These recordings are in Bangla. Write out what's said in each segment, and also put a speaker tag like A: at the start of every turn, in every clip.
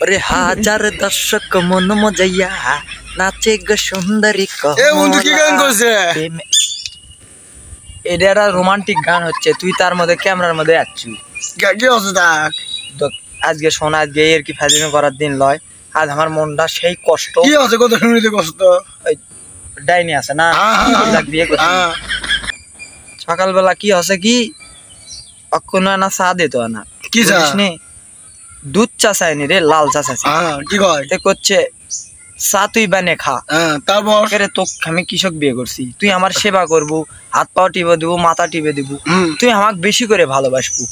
A: ওরে হাজার দর্শক মন মজাইয়া নাচে গো সুন্দরী
B: কি গান করছে?
A: এটা একটা রোমান্টিক গান হচ্ছে, তুই তার মধ্যে ক্যামেরার মধ্যে আছিস।
B: কি হচ্ছে তাক?
A: আজকে শোন, আজকে এর কি ফাজিল করার দিন লয়, আজ আমার মনটা সেই কষ্ট।
B: কি হচ্ছে? কত শুনিতে কষ্ট?
A: ডাইনি আছে না, বিয়ে করছি সকালবেলা কি হচ্ছে কি অক্ষণ না চা দিত না,
B: কি চা?
A: দুধ চা চাইনি রে, লাল চা চাইছি।
B: কি কয়?
A: করছে চা তুই বানে খা।
B: তারপর
A: তোকে আমি কৃষক বিয়ে করছি, তুই আমার সেবা করবো, হাত পা টিপে দিব, মাথা টিপে দিব, তুই আমাকে বেশি করে ভালোবাসবো।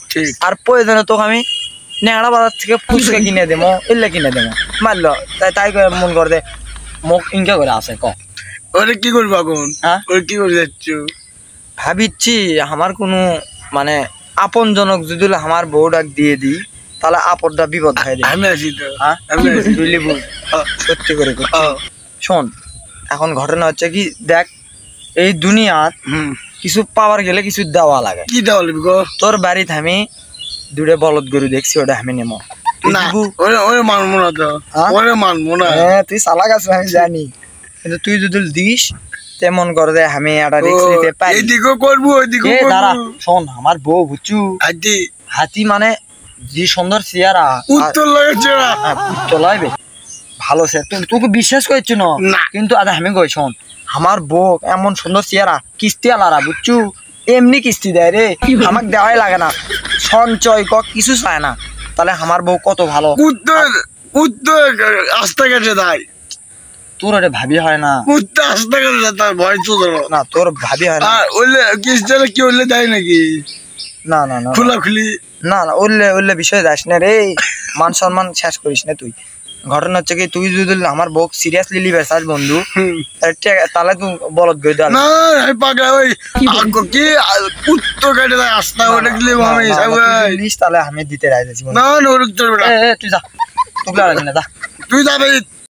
A: আর প্রয়োজনে তোকে আমি ন্যাংরা বাজার থেকে ফুচকা কিনে দেবো, এলে কিনে দেবো। মারলো তাই তাই করে মন করে দে মুখ ইনকা করে আছে।
B: ওরে কি করবো এখন? ওরে কি করে যাচ্ছ?
A: ভাবিচ্ছি আমার কোনো মানে আপন জনক যদি আমার বউটাক দিয়ে দিই তাহলে আপদটা বিপদ হয়ে যায়।
B: আমি আছি তো,
A: সত্যি করে শোন, এখন ঘটনা হচ্ছে কি দেখ, এই দুনিয়ার কিছু পাওয়ার গেলে কিছু দেওয়া লাগে।
B: কি দেওয়া লাগবে গো?
A: তোর বাড়িতে আমি দুটো বলদ গরু দেখছি, ওটা আমি নেবো।
B: মানবো না তো, ওরে মানবো না।
A: হ্যাঁ তুই চালাক আছিস আমি জানি, কিন্তু তুই যদি দিস তেমন করে দে আমি একটা রিস্ক নিতে পারি।
B: এইদিকেও করবো ওইদিকেও করবো।
A: দাঁড়া শোন, আমার বউ বুঝছু হাতি মানে যে সুন্দর চেহারা,
B: উত্তর লাগাচ্ছে না,
A: উত্তর লাগবে ভালো সে, তোকে বিশ্বাস করছি না, কিন্তু আরে আমি কই শোন, আমার বউ এমন সুন্দর চেহারা, কিস্তি আলারা বুঝছু, এমনি কিস্তি দেয় রে, আমাকে দেওয়াই লাগে না, সঞ্চয় কিছু চায় না, তাহলে আমার বউ কত ভালো।
B: উত্তর উত্তর আস্তে কাছে দেয়,
A: তোর ওটা ভাবি হয় না,
B: উত্তর আস্তে কাছে দেয়, তার ভয় তো
A: না, তোর ভাবি হয় না।
B: ওলে কিস্তি কি ওলে দেয় নাকি?
A: না না না,
B: খোলাখুলি
A: না না, ওলে বিষয় যাস না রে, মান সম্মান শেষ করিস না তুই। ঘটনা হচ্ছে কি, তুই যদি আমার বউ সিরিয়াসলি লিবে চাস বন্ধু, তাহলে তুই বলদ গই দাও
B: না, আমি পাগলা ওই কি উত্তর কাটে দেয় আস্তা ওটা গেলে আমি
A: তাহলে আমি দিতে রাজি আছি।
B: না না, ওর চলবে না,
A: তুই যা, তুই যা,
B: তুই যাবে।